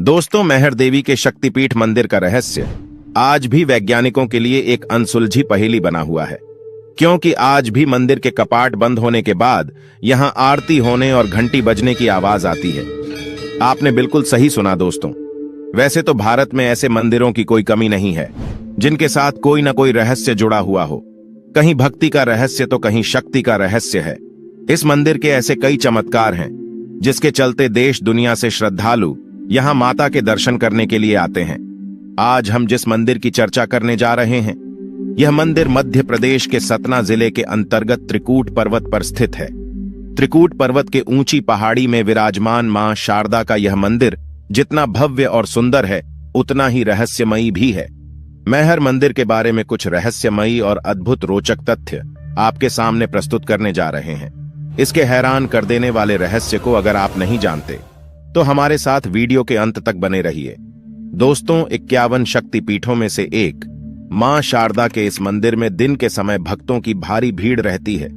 दोस्तों, मैहर देवी के शक्तिपीठ मंदिर का रहस्य आज भी वैज्ञानिकों के लिए एक अनसुलझी पहेली बना हुआ है, क्योंकि आज भी मंदिर के कपाट बंद होने के बाद यहां आरती होने और घंटी बजने की आवाज आती है। आपने बिल्कुल सही सुना दोस्तों। वैसे तो भारत में ऐसे मंदिरों की कोई कमी नहीं है जिनके साथ कोई ना कोई रहस्य जुड़ा हुआ हो। कहीं भक्ति का रहस्य तो कहीं शक्ति का रहस्य है। इस मंदिर के ऐसे कई चमत्कार हैं जिसके चलते देश दुनिया से श्रद्धालु यहां माता के दर्शन करने के लिए आते हैं। आज हम जिस मंदिर की चर्चा करने जा रहे हैं, यह मंदिर मध्य प्रदेश के सतना जिले के अंतर्गत त्रिकूट पर्वत पर स्थित है। त्रिकूट पर्वत के ऊंची पहाड़ी में विराजमान मां शारदा का यह मंदिर जितना भव्य और सुंदर है, उतना ही रहस्यमयी भी है। मैहर मंदिर के बारे में कुछ रहस्यमयी और अद्भुत रोचक तथ्य आपके सामने प्रस्तुत करने जा रहे हैं। इसके हैरान कर देने वाले रहस्य को अगर आप नहीं जानते तो हमारे साथ वीडियो के अंत तक बने रहिए। दोस्तों, 51 शक्तिपीठों में से एक मां शारदा के इस मंदिर में दिन के समय भक्तों की भारी भीड़ रहती है,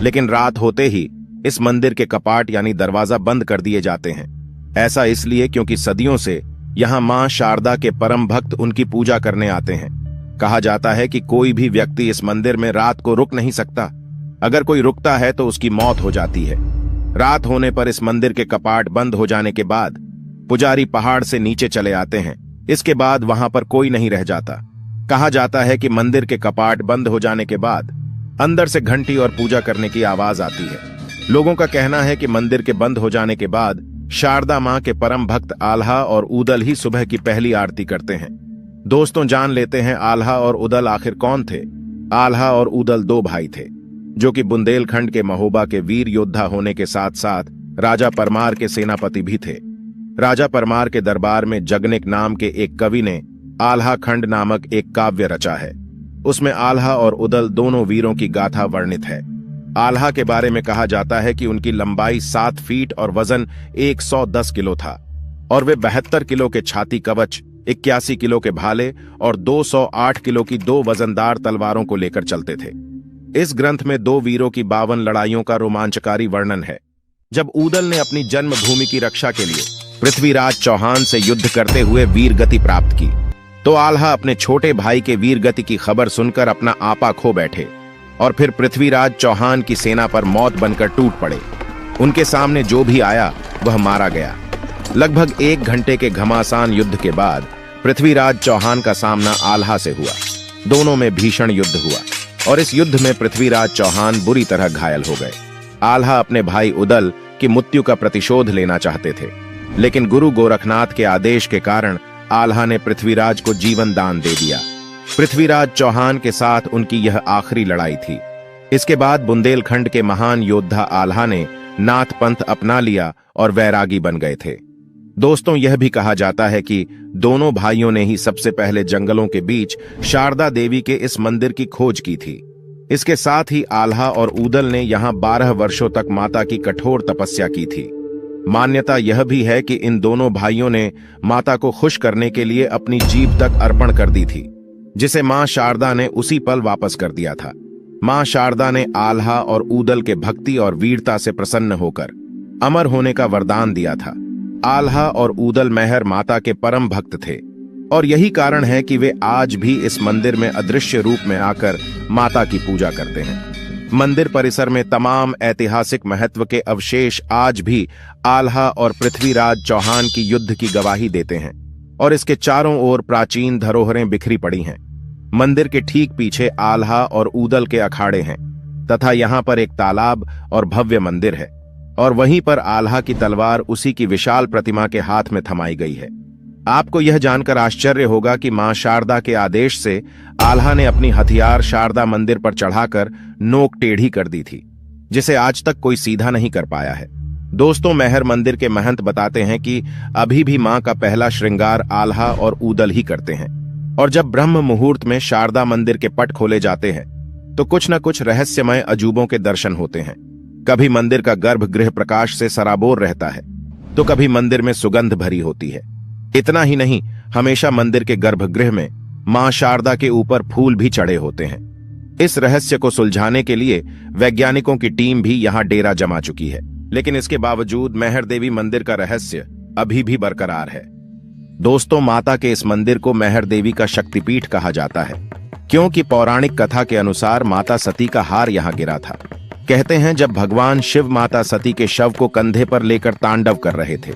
लेकिन रात होते ही इस मंदिर के कपाट यानी दरवाजा बंद कर दिए जाते हैं। ऐसा इसलिए क्योंकि सदियों से यहां मां शारदा के परम भक्त उनकी पूजा करने आते हैं। कहा जाता है कि कोई भी व्यक्ति इस मंदिर में रात को रुक नहीं सकता। अगर कोई रुकता है तो उसकी मौत हो जाती है। रात होने पर इस मंदिर के कपाट बंद हो जाने के बाद पुजारी पहाड़ से नीचे चले आते हैं। इसके बाद वहां पर कोई नहीं रह जाता। कहा जाता है कि मंदिर के कपाट बंद हो जाने के बाद अंदर से घंटी और पूजा करने की आवाज आती है। लोगों का कहना है कि मंदिर के बंद हो जाने के बाद शारदा मां के परम भक्त आल्हा और उदल ही सुबह की पहली आरती करते हैं। दोस्तों, जान लेते हैं आल्हा और उदल आखिर कौन थे। आल्हा और उदल दो भाई थे जो कि बुंदेलखंड के महोबा के वीर योद्धा होने के साथ साथ राजा परमार के सेनापति भी थे। राजा परमार के दरबार में जगनिक नाम के एक कवि ने आल्हा खंड नामक एक काव्य रचा है। उसमें आल्हा और उदल दोनों वीरों की गाथा वर्णित है। आल्हा के बारे में कहा जाता है कि उनकी लंबाई 7 फीट और वजन 110 किलो था और वे 72 किलो के छाती कवच, 81 किलो के भाले और 208 किलो की 2 वजनदार तलवारों को लेकर चलते थे। इस ग्रंथ में 2 वीरों की 52 लड़ाइयों का रोमांचकारी वर्णन है। जब उदल ने अपनी जन्मभूमि की रक्षा के लिए पृथ्वीराज चौहान से युद्ध करते हुए वीर गति प्राप्त की, तो आल्हा अपने छोटे भाई के वीर गति की खबर सुनकर अपना आपा खो बैठे और फिर पृथ्वीराज चौहान की सेना पर मौत बनकर टूट पड़े। उनके सामने जो भी आया वह मारा गया। लगभग 1 घंटे के घमासान युद्ध के बाद पृथ्वीराज चौहान का सामना आल्हा से हुआ। दोनों में भीषण युद्ध हुआ और इस युद्ध में पृथ्वीराज चौहान बुरी तरह घायल हो गए। आल्हा अपने भाई उदल की मृत्यु का प्रतिशोध लेना चाहते थे, लेकिन गुरु गोरखनाथ के आदेश के कारण आल्हा ने पृथ्वीराज को जीवन दान दे दिया। पृथ्वीराज चौहान के साथ उनकी यह आखिरी लड़ाई थी। इसके बाद बुंदेलखंड के महान योद्धा आल्हा ने नाथ पंथ अपना लिया और वैरागी बन गए थे। दोस्तों, यह भी कहा जाता है कि दोनों भाइयों ने ही सबसे पहले जंगलों के बीच शारदा देवी के इस मंदिर की खोज की थी। इसके साथ ही आल्हा और उदल ने यहां 12 वर्षों तक माता की कठोर तपस्या की थी। मान्यता यह भी है कि इन दोनों भाइयों ने माता को खुश करने के लिए अपनी जीभ तक अर्पण कर दी थी, जिसे मां शारदा ने उसी पल वापस कर दिया था। मां शारदा ने आल्हा और उदल के भक्ति और वीरता से प्रसन्न होकर अमर होने का वरदान दिया था। आल्हा और उदल मैहर माता के परम भक्त थे और यही कारण है कि वे आज भी इस मंदिर में अदृश्य रूप में आकर माता की पूजा करते हैं। मंदिर परिसर में तमाम ऐतिहासिक महत्व के अवशेष आज भी आल्हा और पृथ्वीराज चौहान की युद्ध की गवाही देते हैं और इसके चारों ओर प्राचीन धरोहरें बिखरी पड़ी हैं। मंदिर के ठीक पीछे आल्हा और उदल के अखाड़े हैं तथा यहाँ पर एक तालाब और भव्य मंदिर है और वहीं पर आल्हा की तलवार उसी की विशाल प्रतिमा के हाथ में थमाई गई है। आपको यह जानकर आश्चर्य होगा कि मां शारदा के आदेश से आल्हा ने अपनी हथियार शारदा मंदिर पर चढ़ाकर नोक टेढ़ी कर दी थी, जिसे आज तक कोई सीधा नहीं कर पाया है। दोस्तों, मैहर मंदिर के महंत बताते हैं कि अभी भी मां का पहला श्रृंगार आल्हा और उदल ही करते हैं और जब ब्रह्म मुहूर्त में शारदा मंदिर के पट खोले जाते हैं तो कुछ न कुछ रहस्यमय अजूबों के दर्शन होते हैं। कभी मंदिर का गर्भगृह प्रकाश से सराबोर रहता है तो कभी मंदिर में सुगंध भरी होती है। इतना ही नहीं, हमेशा मंदिर के गर्भगृह में मां शारदा के ऊपर फूल भी चढ़े होते हैं। इस रहस्य को सुलझाने के लिए वैज्ञानिकों की टीम भी यहां डेरा जमा चुकी है, लेकिन इसके बावजूद मैहर देवी मंदिर का रहस्य अभी भी बरकरार है। दोस्तों, माता के इस मंदिर को मैहर देवी का शक्तिपीठ कहा जाता है, क्योंकि पौराणिक कथा के अनुसार माता सती का हार यहाँ गिरा था। कहते हैं जब भगवान शिव माता सती के शव को कंधे पर लेकर तांडव कर रहे थे,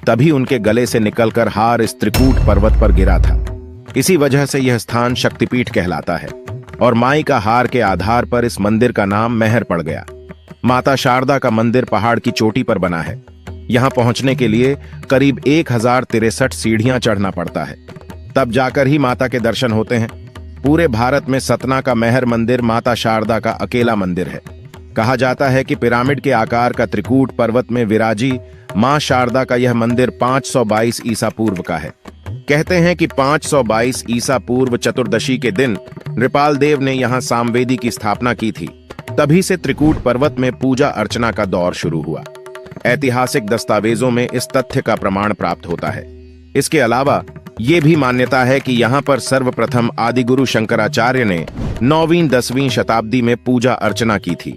तभी उनके गले से निकलकर हार इस त्रिकूट पर्वत पर गिरा था। इसी वजह से यह स्थान शक्तिपीठ कहलाता है और माई का हार के आधार पर इस मंदिर का नाम मैहर पड़ गया। माता शारदा का मंदिर पहाड़ की चोटी पर बना है। यहाँ पहुंचने के लिए करीब 1063 सीढ़ियां चढ़ना पड़ता है, तब जाकर ही माता के दर्शन होते हैं। पूरे भारत में सतना का मैहर मंदिर माता शारदा का अकेला मंदिर है। कहा जाता है कि पिरामिड के आकार का त्रिकूट पर्वत में विराजी मां शारदा का यह मंदिर 522 ईसा पूर्व का है। कहते हैं कि 522 ईसा पूर्व चतुर्दशी के दिन नृपाल देव ने यहाँ सामवेदी की स्थापना की थी। तभी से त्रिकूट पर्वत में पूजा अर्चना का दौर शुरू हुआ। ऐतिहासिक दस्तावेजों में इस तथ्य का प्रमाण प्राप्त होता है। इसके अलावा ये भी मान्यता है कि यहाँ पर सर्वप्रथम आदिगुरु शंकराचार्य ने 9वीं-10वीं शताब्दी में पूजा अर्चना की थी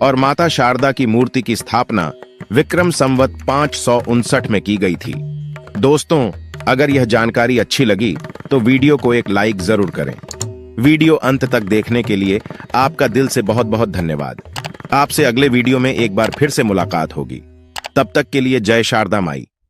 और माता शारदा की मूर्ति की स्थापना विक्रम संवत 559 में की गई थी। दोस्तों, अगर यह जानकारी अच्छी लगी तो वीडियो को एक लाइक जरूर करें। वीडियो अंत तक देखने के लिए आपका दिल से बहुत बहुत धन्यवाद। आपसे अगले वीडियो में एक बार फिर से मुलाकात होगी। तब तक के लिए जय शारदा माई।